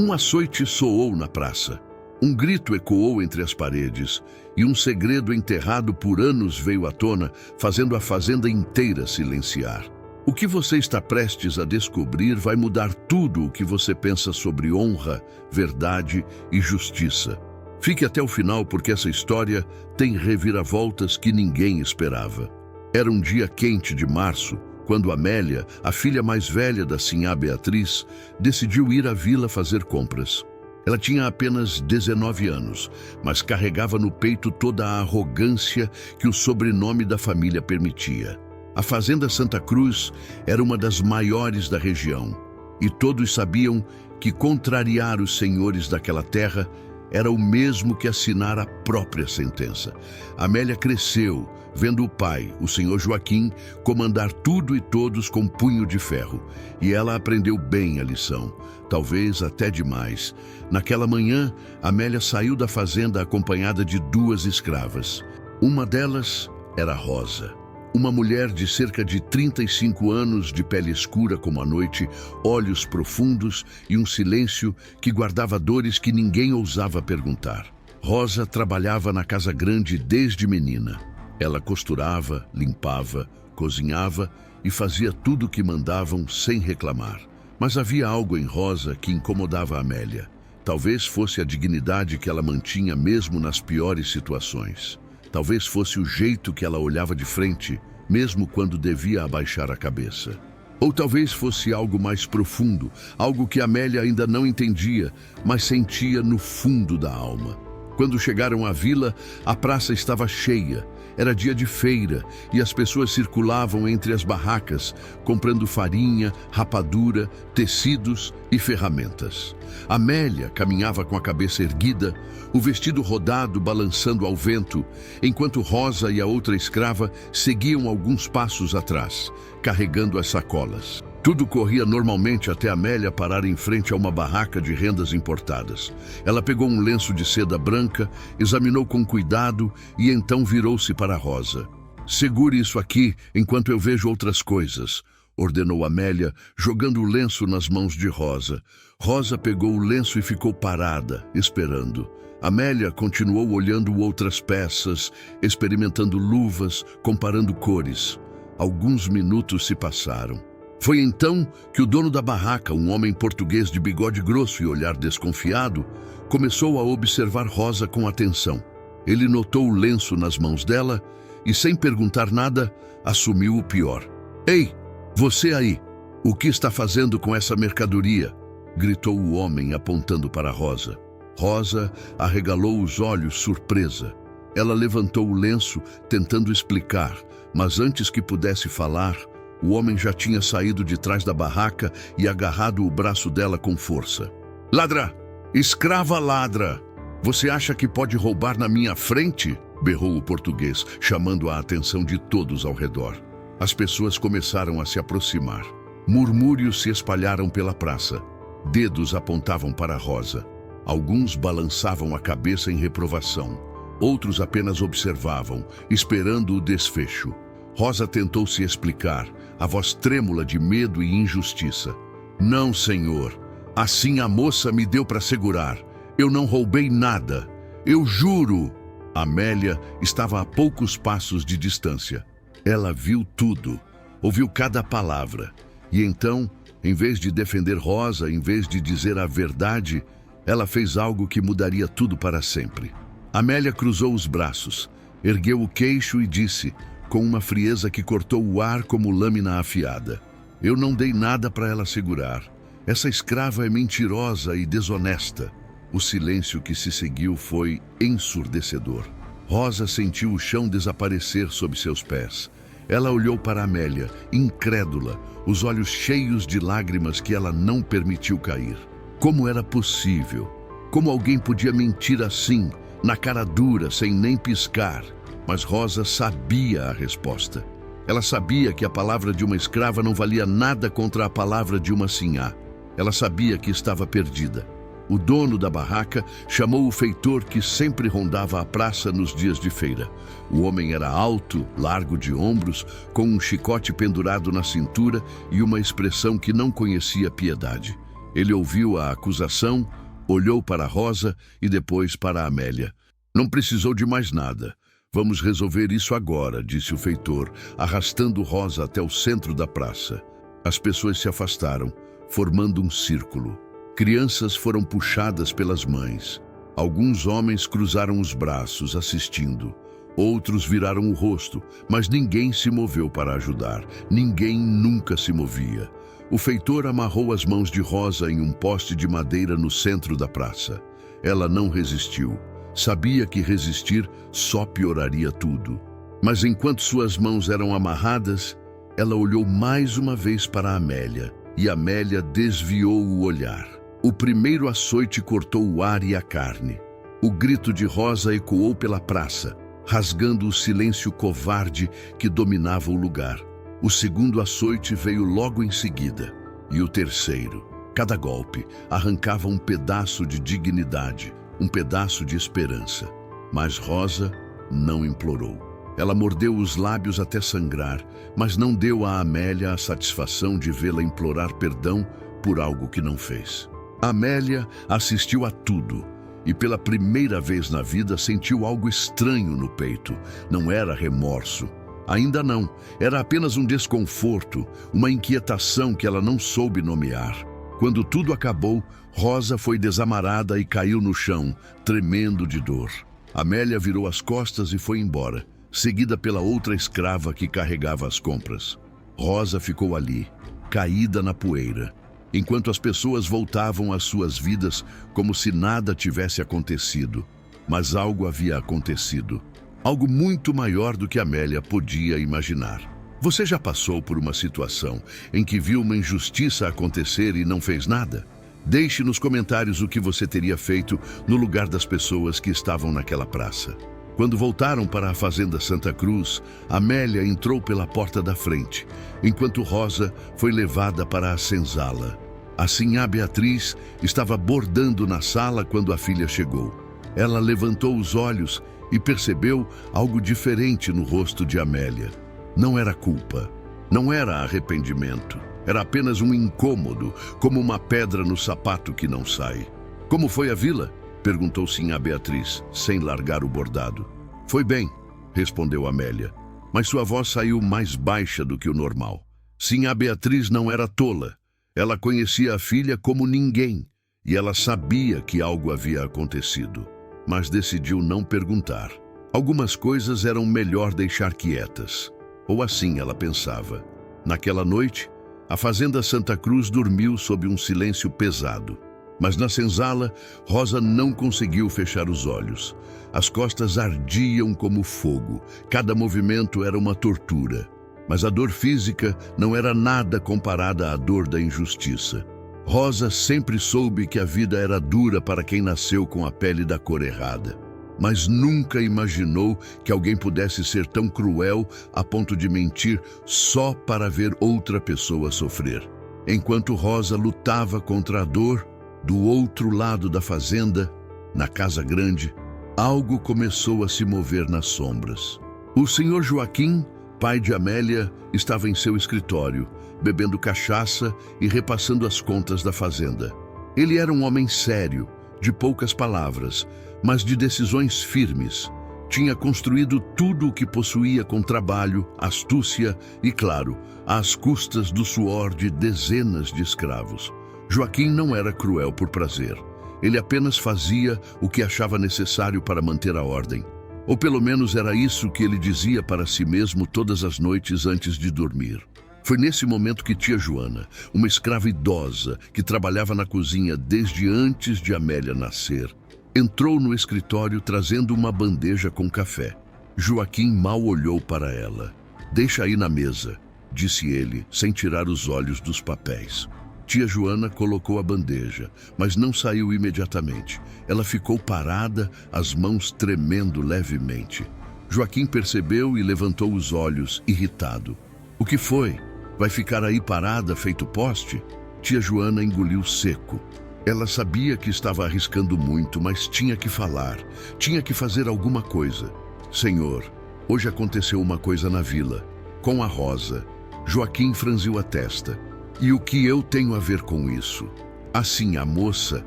Um açoite soou na praça. Um grito ecoou entre as paredes, e um segredo enterrado por anos veio à tona, fazendo a fazenda inteira silenciar. O que você está prestes a descobrir vai mudar tudo o que você pensa sobre honra, verdade e justiça. Fique até o final, porque essa história tem reviravoltas que ninguém esperava. Era um dia quente de março, quando Amélia, a filha mais velha da sinhá Beatriz, decidiu ir à vila fazer compras. Ela tinha apenas 19 anos, mas carregava no peito toda a arrogância que o sobrenome da família permitia. A Fazenda Santa Cruz era uma das maiores da região, e todos sabiam que contrariar os senhores daquela terra era o mesmo que assinar a própria sentença. Amélia cresceu, vendo o pai, o senhor Joaquim, comandar tudo e todos com punho de ferro. E ela aprendeu bem a lição, talvez até demais. Naquela manhã, Amélia saiu da fazenda acompanhada de 2 escravas. Uma delas era Rosa, uma mulher de cerca de 35 anos, de pele escura como a noite, olhos profundos e um silêncio que guardava dores que ninguém ousava perguntar. Rosa trabalhava na casa grande desde menina. Ela costurava, limpava, cozinhava e fazia tudo o que mandavam sem reclamar. Mas havia algo em Rosa que incomodava Amélia. Talvez fosse a dignidade que ela mantinha mesmo nas piores situações. Talvez fosse o jeito que ela olhava de frente, mesmo quando devia abaixar a cabeça. Ou talvez fosse algo mais profundo, algo que Amélia ainda não entendia, mas sentia no fundo da alma. Quando chegaram à vila, a praça estava cheia. Era dia de feira e as pessoas circulavam entre as barracas, comprando farinha, rapadura, tecidos e ferramentas. Amélia caminhava com a cabeça erguida, o vestido rodado balançando ao vento, enquanto Rosa e a outra escrava seguiam alguns passos atrás, carregando as sacolas. Tudo corria normalmente até Amélia parar em frente a uma barraca de rendas importadas. Ela pegou um lenço de seda branca, examinou com cuidado e então virou-se para Rosa. "Segure isso aqui enquanto eu vejo outras coisas", ordenou Amélia, jogando o lenço nas mãos de Rosa. Rosa pegou o lenço e ficou parada, esperando. Amélia continuou olhando outras peças, experimentando luvas, comparando cores. Alguns minutos se passaram. Foi então que o dono da barraca, um homem português de bigode grosso e olhar desconfiado, começou a observar Rosa com atenção. Ele notou o lenço nas mãos dela e, sem perguntar nada, assumiu o pior. "Ei, você aí, o que está fazendo com essa mercadoria?", gritou o homem, apontando para Rosa. Rosa arregalou os olhos, surpresa. Ela levantou o lenço, tentando explicar, mas antes que pudesse falar, o homem já tinha saído de trás da barraca e agarrado o braço dela com força. "Ladra! Escrava ladra! Você acha que pode roubar na minha frente?", berrou o português, chamando a atenção de todos ao redor. As pessoas começaram a se aproximar. Murmúrios se espalharam pela praça. Dedos apontavam para Rosa. Alguns balançavam a cabeça em reprovação. Outros apenas observavam, esperando o desfecho. Rosa tentou se explicar, a voz trêmula de medo e injustiça. "Não, senhor. Assim a moça me deu para segurar. Eu não roubei nada. Eu juro." Amélia estava a poucos passos de distância. Ela viu tudo, ouviu cada palavra. E então, em vez de defender Rosa, em vez de dizer a verdade, ela fez algo que mudaria tudo para sempre. Amélia cruzou os braços, ergueu o queixo e disse, com uma frieza que cortou o ar como lâmina afiada: "Eu não dei nada para ela segurar. Essa escrava é mentirosa e desonesta." O silêncio que se seguiu foi ensurdecedor. Rosa sentiu o chão desaparecer sob seus pés. Ela olhou para Amélia, incrédula, os olhos cheios de lágrimas que ela não permitiu cair. Como era possível? Como alguém podia mentir assim, na cara dura, sem nem piscar? Mas Rosa sabia a resposta. Ela sabia que a palavra de uma escrava não valia nada contra a palavra de uma sinhá. Ela sabia que estava perdida. O dono da barraca chamou o feitor que sempre rondava a praça nos dias de feira. O homem era alto, largo de ombros, com um chicote pendurado na cintura e uma expressão que não conhecia piedade. Ele ouviu a acusação, olhou para Rosa e depois para Amélia. Não precisou de mais nada. Vamos resolver isso agora, disse o feitor, arrastando Rosa até o centro da praça. As pessoas se afastaram, formando um círculo. Crianças foram puxadas pelas mães. Alguns homens cruzaram os braços, assistindo. Outros viraram o rosto, mas ninguém se moveu para ajudar. Ninguém nunca se movia. O feitor amarrou as mãos de Rosa em um poste de madeira no centro da praça. Ela não resistiu. Sabia que resistir só pioraria tudo. Mas enquanto suas mãos eram amarradas, ela olhou mais uma vez para Amélia, e Amélia desviou o olhar. O primeiro açoite cortou o ar e a carne. O grito de Rosa ecoou pela praça, rasgando o silêncio covarde que dominava o lugar. O segundo açoite veio logo em seguida, e o terceiro. Cada golpe arrancava um pedaço de dignidade, um pedaço de esperança. Mas Rosa não implorou. Ela mordeu os lábios até sangrar, mas não deu a Amélia a satisfação de vê-la implorar perdão por algo que não fez. Amélia assistiu a tudo e pela primeira vez na vida sentiu algo estranho no peito. Não era remorso. Ainda não. Era apenas um desconforto, uma inquietação que ela não soube nomear. Quando tudo acabou, Rosa foi desamarrada e caiu no chão, tremendo de dor. Amélia virou as costas e foi embora, seguida pela outra escrava que carregava as compras. Rosa ficou ali, caída na poeira, enquanto as pessoas voltavam às suas vidas como se nada tivesse acontecido. Mas algo havia acontecido. Algo muito maior do que Amélia podia imaginar. Você já passou por uma situação em que viu uma injustiça acontecer e não fez nada? Deixe nos comentários o que você teria feito no lugar das pessoas que estavam naquela praça. Quando voltaram para a fazenda Santa Cruz, Amélia entrou pela porta da frente, enquanto Rosa foi levada para a senzala. Assim, a Beatriz estava bordando na sala quando a filha chegou. Ela levantou os olhos e percebeu algo diferente no rosto de Amélia. Não era culpa, não era arrependimento, era apenas um incômodo, como uma pedra no sapato que não sai. Como foi a vila? Perguntou Sinhá Beatriz, sem largar o bordado. Foi bem, respondeu Amélia, mas sua voz saiu mais baixa do que o normal. Sinhá Beatriz não era tola. Ela conhecia a filha como ninguém, e ela sabia que algo havia acontecido, mas decidiu não perguntar. Algumas coisas eram melhor deixar quietas, ou assim ela pensava. Naquela noite, a fazenda Santa Cruz dormiu sob um silêncio pesado. Mas na senzala, Rosa não conseguiu fechar os olhos. As costas ardiam como fogo. Cada movimento era uma tortura. Mas a dor física não era nada comparada à dor da injustiça. Rosa sempre soube que a vida era dura para quem nasceu com a pele da cor errada. Mas nunca imaginou que alguém pudesse ser tão cruel a ponto de mentir só para ver outra pessoa sofrer. Enquanto Rosa lutava contra a dor, do outro lado da fazenda, na casa grande, algo começou a se mover nas sombras. O senhor Joaquim, pai de Amélia, estava em seu escritório, bebendo cachaça e repassando as contas da fazenda. Ele era um homem sério, de poucas palavras, mas de decisões firmes. Tinha construído tudo o que possuía com trabalho, astúcia e, claro, às custas do suor de dezenas de escravos. Joaquim não era cruel por prazer. Ele apenas fazia o que achava necessário para manter a ordem. Ou pelo menos era isso que ele dizia para si mesmo todas as noites antes de dormir. Foi nesse momento que tia Joana, uma escrava idosa que trabalhava na cozinha desde antes de Amélia nascer, entrou no escritório trazendo uma bandeja com café. Joaquim mal olhou para ela. "Deixa aí na mesa", disse ele, sem tirar os olhos dos papéis. Tia Joana colocou a bandeja, mas não saiu imediatamente. Ela ficou parada, as mãos tremendo levemente. Joaquim percebeu e levantou os olhos, irritado. "O que foi? Vai ficar aí parada, feito poste?" Tia Joana engoliu seco. Ela sabia que estava arriscando muito, mas tinha que falar. Tinha que fazer alguma coisa. "Senhor, hoje aconteceu uma coisa na vila, com a Rosa." Joaquim franziu a testa. "E o que eu tenho a ver com isso?" Assim, a moça,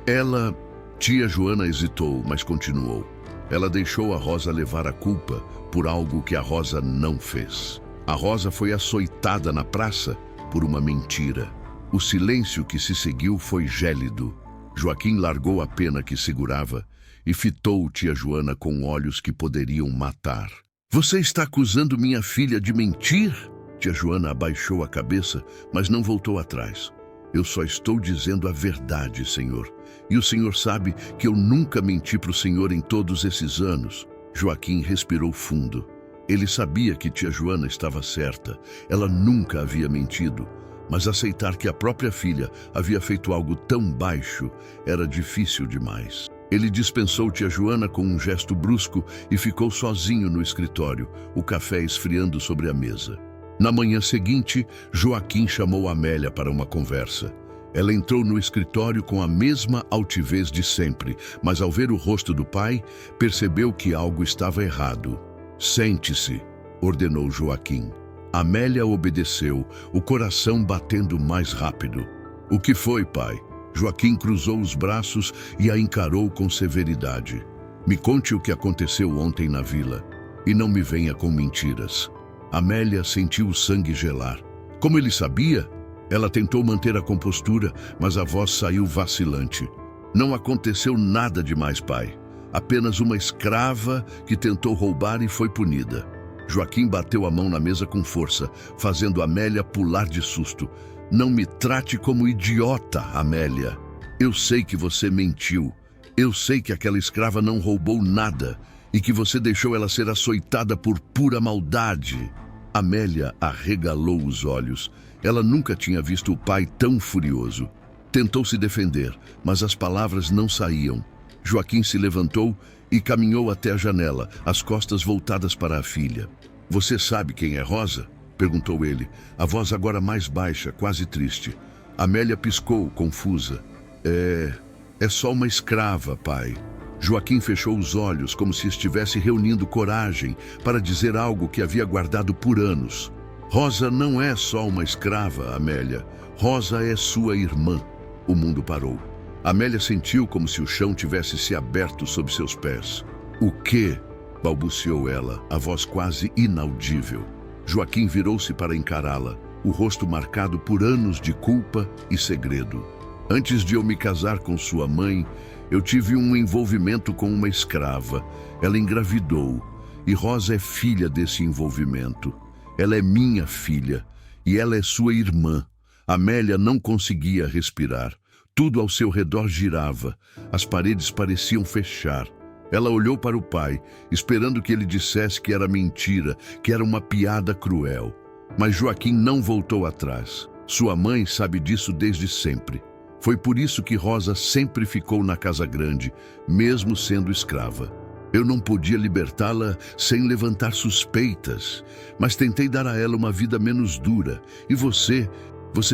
ela... Tia Joana hesitou, mas continuou. Ela deixou a Rosa levar a culpa por algo que a Rosa não fez. A Rosa foi açoitada na praça por uma mentira. O silêncio que se seguiu foi gélido. Joaquim largou a pena que segurava e fitou tia Joana com olhos que poderiam matar. Você está acusando minha filha de mentir? Tia Joana abaixou a cabeça, mas não voltou atrás. Eu só estou dizendo a verdade, senhor. E o senhor sabe que eu nunca menti para o senhor em todos esses anos. Joaquim respirou fundo. Ele sabia que tia Joana estava certa. Ela nunca havia mentido. Mas aceitar que a própria filha havia feito algo tão baixo era difícil demais. Ele dispensou tia Joana com um gesto brusco e ficou sozinho no escritório, o café esfriando sobre a mesa. Na manhã seguinte, Joaquim chamou Amélia para uma conversa. Ela entrou no escritório com a mesma altivez de sempre, mas ao ver o rosto do pai, percebeu que algo estava errado. Sente-se, ordenou Joaquim. Amélia obedeceu, o coração batendo mais rápido. O que foi, pai? Joaquim cruzou os braços e a encarou com severidade. Me conte o que aconteceu ontem na vila e não me venha com mentiras. Amélia sentiu o sangue gelar. Como ele sabia? Ela tentou manter a compostura, mas a voz saiu vacilante. Não aconteceu nada demais, pai. Apenas uma escrava que tentou roubar e foi punida. Joaquim bateu a mão na mesa com força, fazendo Amélia pular de susto. Não me trate como idiota, Amélia. Eu sei que você mentiu. Eu sei que aquela escrava não roubou nada e que você deixou ela ser açoitada por pura maldade. Amélia arregalou os olhos. Ela nunca tinha visto o pai tão furioso. Tentou se defender, mas as palavras não saíam. Joaquim se levantou e caminhou até a janela, as costas voltadas para a filha. Você sabe quem é Rosa? Perguntou ele, a voz agora mais baixa, quase triste. Amélia piscou, confusa. É só uma escrava, pai. Joaquim fechou os olhos como se estivesse reunindo coragem para dizer algo que havia guardado por anos. Rosa não é só uma escrava, Amélia. Rosa é sua irmã. O mundo parou. Amélia sentiu como se o chão tivesse se aberto sob seus pés. O quê? Balbuciou ela, a voz quase inaudível. Joaquim virou-se para encará-la, o rosto marcado por anos de culpa e segredo. Antes de eu me casar com sua mãe, eu tive um envolvimento com uma escrava. Ela engravidou, e Rosa é filha desse envolvimento. Ela é minha filha, e ela é sua irmã. Amélia não conseguia respirar. Tudo ao seu redor girava. As paredes pareciam fechar. Ela olhou para o pai, esperando que ele dissesse que era mentira, que era uma piada cruel. Mas Joaquim não voltou atrás. Sua mãe sabe disso desde sempre. Foi por isso que Rosa sempre ficou na casa grande, mesmo sendo escrava. Eu não podia libertá-la sem levantar suspeitas, mas tentei dar a ela uma vida menos dura. E você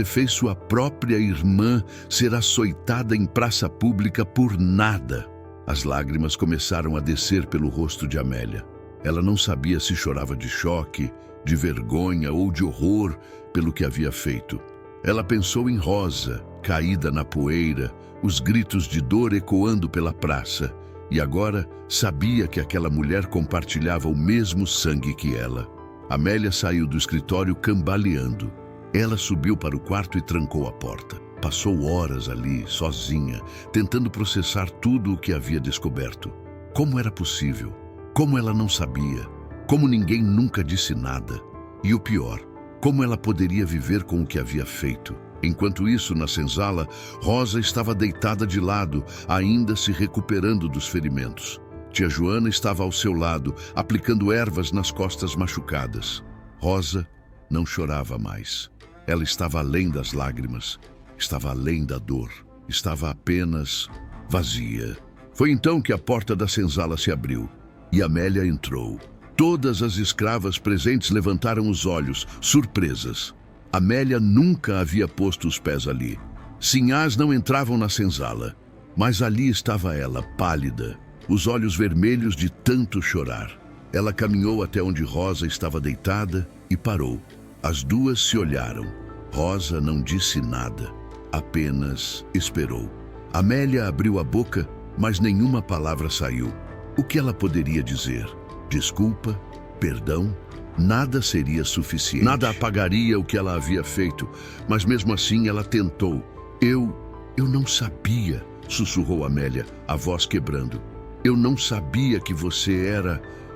fez sua própria irmã ser açoitada em praça pública por nada. As lágrimas começaram a descer pelo rosto de Amélia. Ela não sabia se chorava de choque, de vergonha ou de horror pelo que havia feito. Ela pensou em Rosa, caída na poeira, os gritos de dor ecoando pela praça, e agora sabia que aquela mulher compartilhava o mesmo sangue que ela. Amélia saiu do escritório cambaleando. Ela subiu para o quarto e trancou a porta. Passou horas ali, sozinha, tentando processar tudo o que havia descoberto. Como era possível? Como ela não sabia? Como ninguém nunca disse nada? E o pior, como ela poderia viver com o que havia feito? Enquanto isso, na senzala, Rosa estava deitada de lado, ainda se recuperando dos ferimentos. Tia Joana estava ao seu lado, aplicando ervas nas costas machucadas. Rosa não chorava mais. Ela estava além das lágrimas. Estava além da dor, estava apenas vazia. Foi então que a porta da senzala se abriu e Amélia entrou. Todas as escravas presentes levantaram os olhos, surpresas. Amélia nunca havia posto os pés ali. Sinhás não entravam na senzala, mas ali estava ela, pálida, os olhos vermelhos de tanto chorar. Ela caminhou até onde Rosa estava deitada e parou. As duas se olharam. Rosa não disse nada. apenas esperou. Amélia abriu a boca, mas nenhuma palavra saiu. O que ela poderia dizer? Desculpa? Perdão? Nada seria suficiente. Nada apagaria o que ela havia feito, mas mesmo assim ela tentou. Eu não sabia, sussurrou Amélia, a voz quebrando. Eu não sabia que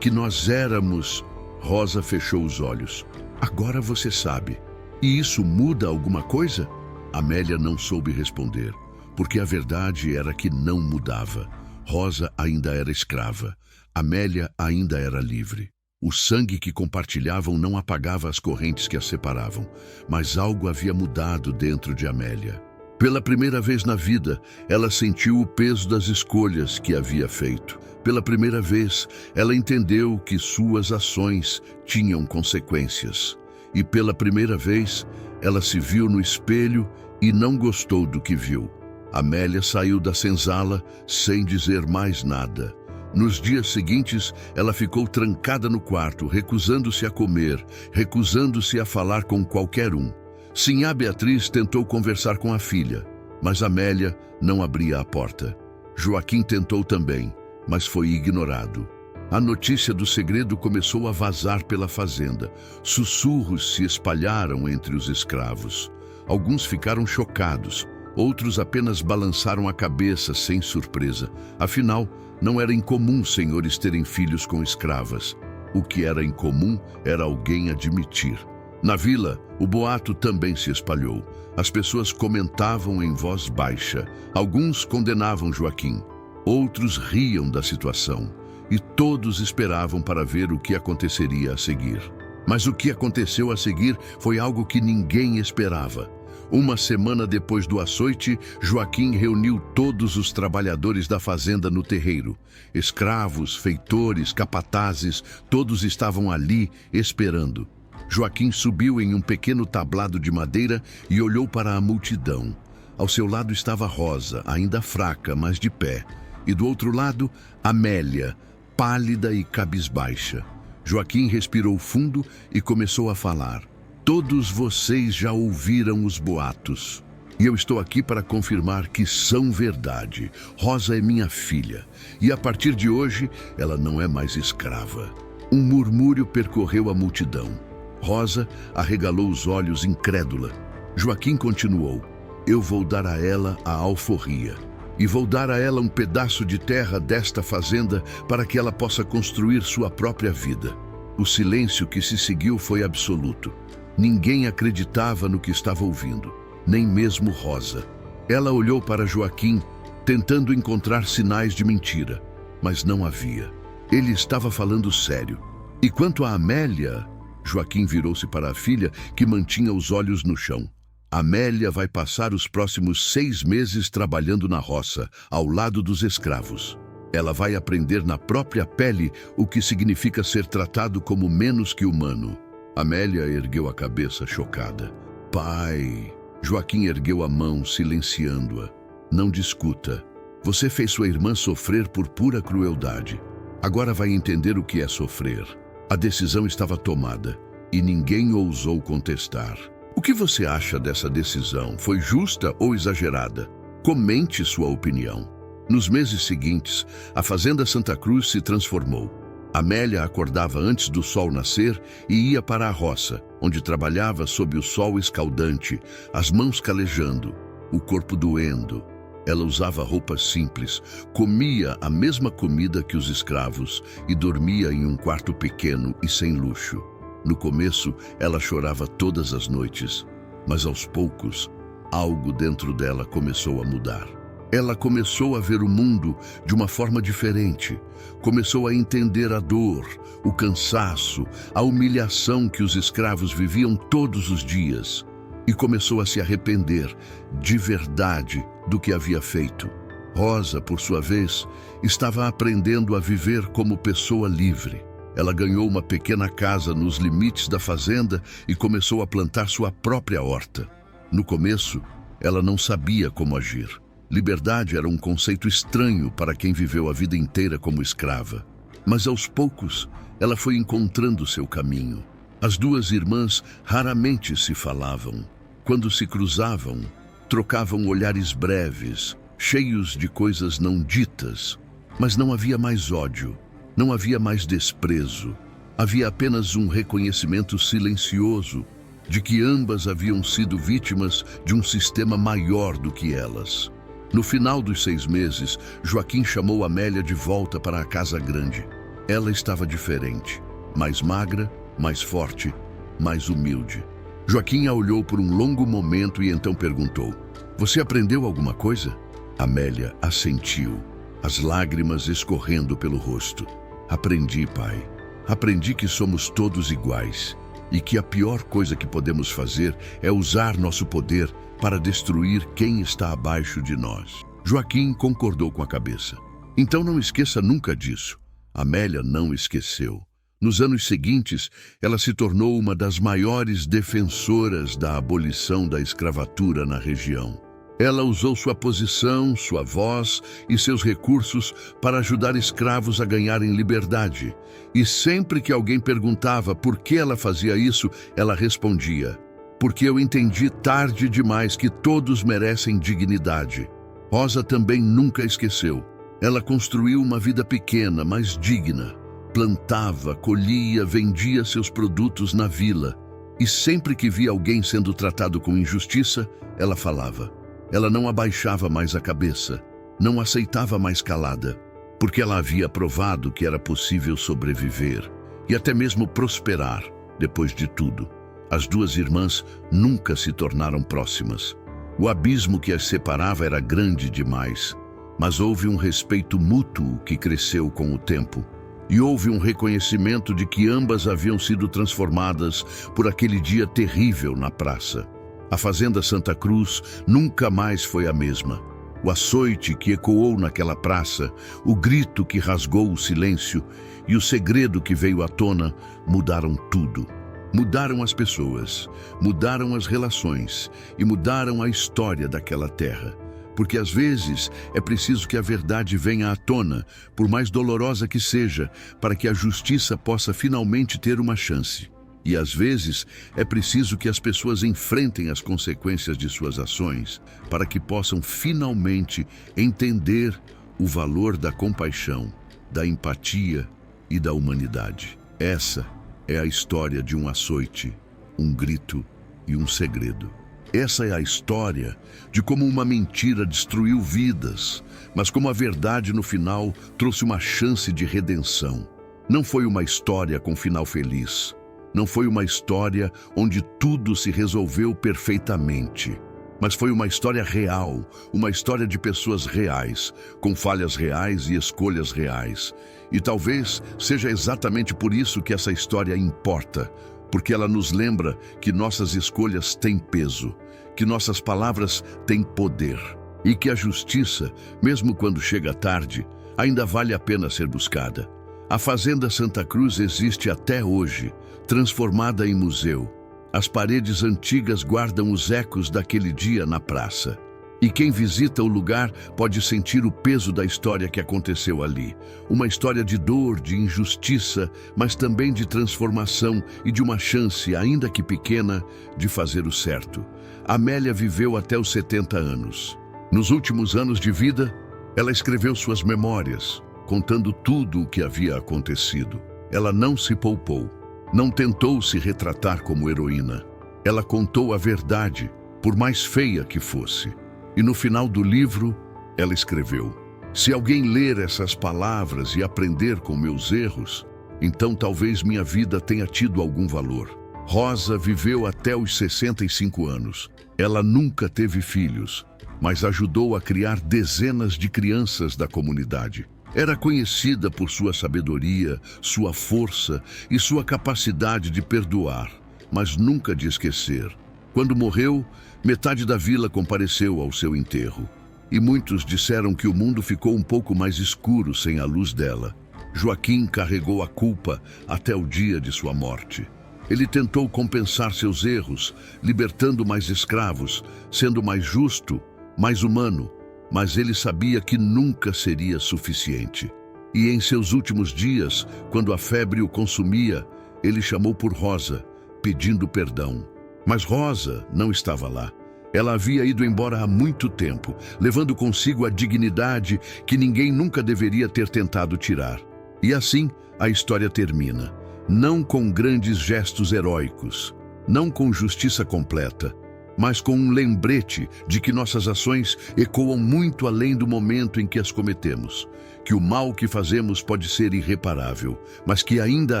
que nós éramos. Rosa fechou os olhos. Agora você sabe. E isso muda alguma coisa? Amélia não soube responder, porque a verdade era que não mudava. Rosa ainda era escrava. Amélia ainda era livre. O sangue que compartilhavam não apagava as correntes que as separavam, mas algo havia mudado dentro de Amélia. Pela primeira vez na vida, ela sentiu o peso das escolhas que havia feito. Pela primeira vez, ela entendeu que suas ações tinham consequências. E pela primeira vez, ela se viu no espelho e não gostou do que viu. Amélia saiu da senzala sem dizer mais nada. Nos dias seguintes, ela ficou trancada no quarto, recusando-se a comer, recusando-se a falar com qualquer um. Sinhá Beatriz tentou conversar com a filha, mas Amélia não abria a porta. Joaquim tentou também, mas foi ignorado. A notícia do segredo começou a vazar pela fazenda. Sussurros se espalharam entre os escravos. Alguns ficaram chocados, outros apenas balançaram a cabeça sem surpresa. Afinal, não era incomum senhores terem filhos com escravas. O que era incomum era alguém admitir. Na vila, o boato também se espalhou. As pessoas comentavam em voz baixa. Alguns condenavam Joaquim, outros riam da situação. E todos esperavam para ver o que aconteceria a seguir. Mas o que aconteceu a seguir foi algo que ninguém esperava. Uma semana depois do açoite, Joaquim reuniu todos os trabalhadores da fazenda no terreiro. Escravos, feitores, capatazes, todos estavam ali esperando. Joaquim subiu em um pequeno tablado de madeira e olhou para a multidão. Ao seu lado estava Rosa, ainda fraca, mas de pé. E do outro lado, Amélia, pálida e cabisbaixa. Joaquim respirou fundo e começou a falar. Todos vocês já ouviram os boatos. E eu estou aqui para confirmar que são verdade. Rosa é minha filha. E a partir de hoje, ela não é mais escrava. Um murmúrio percorreu a multidão. Rosa arregalou os olhos incrédula. Joaquim continuou. Eu vou dar a ela a alforria. E vou dar a ela um pedaço de terra desta fazenda para que ela possa construir sua própria vida. O silêncio que se seguiu foi absoluto. Ninguém acreditava no que estava ouvindo, nem mesmo Rosa. Ela olhou para Joaquim, tentando encontrar sinais de mentira, mas não havia. Ele estava falando sério. E quanto a Amélia, Joaquim virou-se para a filha, que mantinha os olhos no chão. Amélia vai passar os próximos 6 meses trabalhando na roça, ao lado dos escravos. Ela vai aprender na própria pele o que significa ser tratado como menos que humano. Amélia ergueu a cabeça chocada. Pai! Joaquim ergueu a mão, silenciando-a. Não discuta. Você fez sua irmã sofrer por pura crueldade. Agora vai entender o que é sofrer. A decisão estava tomada e ninguém ousou contestar. O que você acha dessa decisão? Foi justa ou exagerada? Comente sua opinião. Nos meses seguintes, a Fazenda Santa Cruz se transformou. Amélia acordava antes do sol nascer e ia para a roça, onde trabalhava sob o sol escaldante, as mãos calejando, o corpo doendo. Ela usava roupas simples, comia a mesma comida que os escravos e dormia em um quarto pequeno e sem luxo. No começo, ela chorava todas as noites, mas aos poucos, algo dentro dela começou a mudar. Ela começou a ver o mundo de uma forma diferente. Começou a entender a dor, o cansaço, a humilhação que os escravos viviam todos os dias. E começou a se arrepender de verdade do que havia feito. Rosa, por sua vez, estava aprendendo a viver como pessoa livre. Ela ganhou uma pequena casa nos limites da fazenda e começou a plantar sua própria horta. No começo, ela não sabia como agir. Liberdade era um conceito estranho para quem viveu a vida inteira como escrava. Mas aos poucos, ela foi encontrando seu caminho. As duas irmãs raramente se falavam. Quando se cruzavam, trocavam olhares breves, cheios de coisas não ditas, mas não havia mais ódio, não havia mais desprezo. Havia apenas um reconhecimento silencioso de que ambas haviam sido vítimas de um sistema maior do que elas. No final dos 6 meses, Joaquim chamou Amélia de volta para a casa grande. Ela estava diferente, mais magra, mais forte, mais humilde. Joaquim a olhou por um longo momento e então perguntou: "Você aprendeu alguma coisa?" Amélia assentiu, as lágrimas escorrendo pelo rosto. "Aprendi, pai. Aprendi que somos todos iguais e que a pior coisa que podemos fazer é usar nosso poder para destruir quem está abaixo de nós." Joaquim concordou com a cabeça. "Então não esqueça nunca disso." Amélia não esqueceu. Nos anos seguintes, ela se tornou uma das maiores defensoras da abolição da escravatura na região. Ela usou sua posição, sua voz e seus recursos para ajudar escravos a ganharem liberdade. E sempre que alguém perguntava por que ela fazia isso, ela respondia: "Porque eu entendi tarde demais que todos merecem dignidade." Rosa também nunca esqueceu. Ela construiu uma vida pequena, mas digna. Plantava, colhia, vendia seus produtos na vila. E sempre que via alguém sendo tratado com injustiça, ela falava. Ela não abaixava mais a cabeça, não aceitava mais calada, porque ela havia provado que era possível sobreviver e até mesmo prosperar depois de tudo. As duas irmãs nunca se tornaram próximas. O abismo que as separava era grande demais, mas houve um respeito mútuo que cresceu com o tempo. E houve um reconhecimento de que ambas haviam sido transformadas por aquele dia terrível na praça. A Fazenda Santa Cruz nunca mais foi a mesma. O açoite que ecoou naquela praça, o grito que rasgou o silêncio e o segredo que veio à tona mudaram tudo. Mudaram as pessoas, mudaram as relações e mudaram a história daquela terra. Porque às vezes é preciso que a verdade venha à tona, por mais dolorosa que seja, para que a justiça possa finalmente ter uma chance. E às vezes é preciso que as pessoas enfrentem as consequências de suas ações, para que possam finalmente entender o valor da compaixão, da empatia e da humanidade. Essa é a história de um açoite, um grito e um segredo. Essa é a história de como uma mentira destruiu vidas, mas como a verdade no final trouxe uma chance de redenção. Não foi uma história com final feliz. Não foi uma história onde tudo se resolveu perfeitamente. Mas foi uma história real, uma história de pessoas reais, com falhas reais e escolhas reais. E talvez seja exatamente por isso que essa história importa, porque ela nos lembra que nossas escolhas têm peso, que nossas palavras têm poder e que a justiça, mesmo quando chega tarde, ainda vale a pena ser buscada. A Fazenda Santa Cruz existe até hoje, transformada em museu. As paredes antigas guardam os ecos daquele dia na praça. E quem visita o lugar pode sentir o peso da história que aconteceu ali. Uma história de dor, de injustiça, mas também de transformação e de uma chance, ainda que pequena, de fazer o certo. Amélia viveu até os 70 anos. Nos últimos anos de vida, ela escreveu suas memórias, contando tudo o que havia acontecido. Ela não se poupou, não tentou se retratar como heroína. Ela contou a verdade, por mais feia que fosse. E no final do livro, ela escreveu: "Se alguém ler essas palavras e aprender com meus erros, então talvez minha vida tenha tido algum valor." Rosa viveu até os 65 anos. Ela nunca teve filhos, mas ajudou a criar dezenas de crianças da comunidade. Era conhecida por sua sabedoria, sua força e sua capacidade de perdoar, mas nunca de esquecer. Quando morreu, metade da vila compareceu ao seu enterro. E muitos disseram que o mundo ficou um pouco mais escuro sem a luz dela. Joaquim carregou a culpa até o dia de sua morte. Ele tentou compensar seus erros, libertando mais escravos, sendo mais justo, mais humano, mas ele sabia que nunca seria suficiente. E em seus últimos dias, quando a febre o consumia, ele chamou por Rosa, pedindo perdão. Mas Rosa não estava lá. Ela havia ido embora há muito tempo, levando consigo a dignidade que ninguém nunca deveria ter tentado tirar. E assim, a história termina. Não com grandes gestos heróicos, não com justiça completa, mas com um lembrete de que nossas ações ecoam muito além do momento em que as cometemos, que o mal que fazemos pode ser irreparável, mas que ainda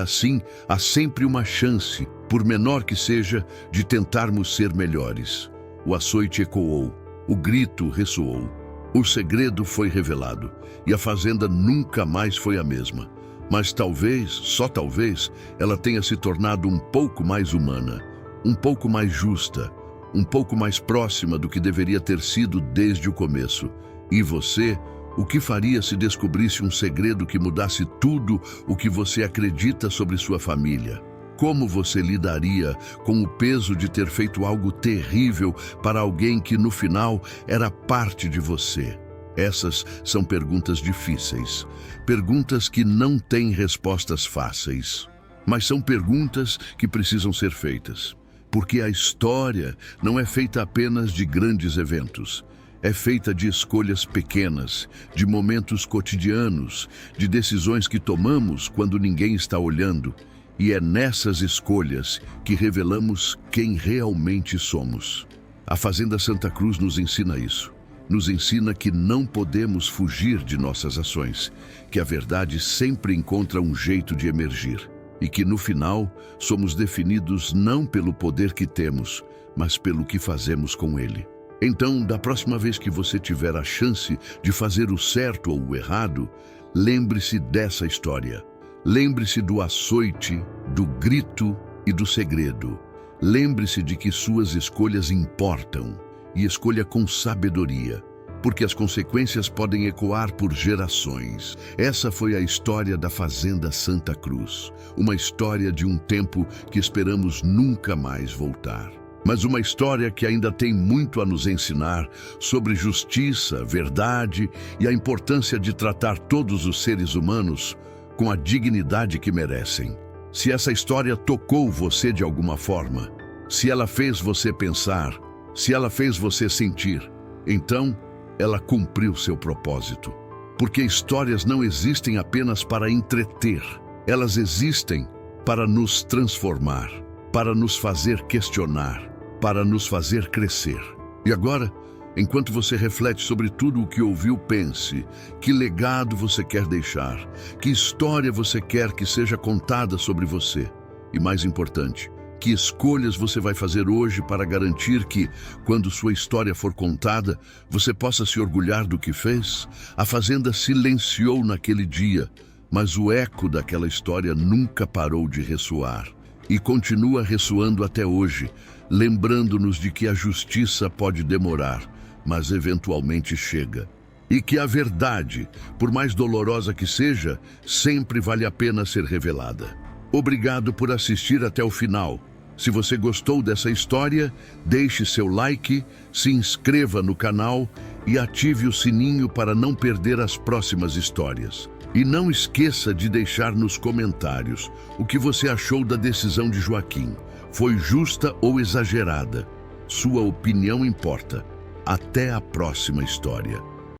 assim há sempre uma chance, por menor que seja, de tentarmos ser melhores. O açoite ecoou, o grito ressoou, o segredo foi revelado e a fazenda nunca mais foi a mesma. Mas talvez, só talvez, ela tenha se tornado um pouco mais humana, um pouco mais justa, um pouco mais próxima do que deveria ter sido desde o começo. E você, o que faria se descobrisse um segredo que mudasse tudo o que você acredita sobre sua família? Como você lidaria com o peso de ter feito algo terrível para alguém que no final era parte de você? Essas são perguntas difíceis, perguntas que não têm respostas fáceis, mas são perguntas que precisam ser feitas, porque a história não é feita apenas de grandes eventos, é feita de escolhas pequenas, de momentos cotidianos, de decisões que tomamos quando ninguém está olhando, e é nessas escolhas que revelamos quem realmente somos. A Fazenda Santa Cruz nos ensina isso. Nos ensina que não podemos fugir de nossas ações, que a verdade sempre encontra um jeito de emergir e que, no final, somos definidos não pelo poder que temos, mas pelo que fazemos com ele. Então, da próxima vez que você tiver a chance de fazer o certo ou o errado, lembre-se dessa história. Lembre-se do açoite, do grito e do segredo. Lembre-se de que suas escolhas importam. E escolha com sabedoria, porque as consequências podem ecoar por gerações. Essa foi a história da Fazenda Santa Cruz, uma história de um tempo que esperamos nunca mais voltar. Mas uma história que ainda tem muito a nos ensinar sobre justiça, verdade e a importância de tratar todos os seres humanos com a dignidade que merecem. Se essa história tocou você de alguma forma, se ela fez você pensar, se ela fez você sentir, então ela cumpriu seu propósito. Porque histórias não existem apenas para entreter, elas existem para nos transformar, para nos fazer questionar, para nos fazer crescer. E agora, enquanto você reflete sobre tudo o que ouviu, pense: que legado você quer deixar? Que história você quer que seja contada sobre você? E mais importante, que escolhas você vai fazer hoje para garantir que, quando sua história for contada, você possa se orgulhar do que fez? A Fazenda silenciou naquele dia, mas o eco daquela história nunca parou de ressoar. E continua ressoando até hoje, lembrando-nos de que a justiça pode demorar, mas eventualmente chega. E que a verdade, por mais dolorosa que seja, sempre vale a pena ser revelada. Obrigado por assistir até o final. Se você gostou dessa história, deixe seu like, se inscreva no canal e ative o sininho para não perder as próximas histórias. E não esqueça de deixar nos comentários o que você achou da decisão de Joaquim. Foi justa ou exagerada? Sua opinião importa. Até a próxima história.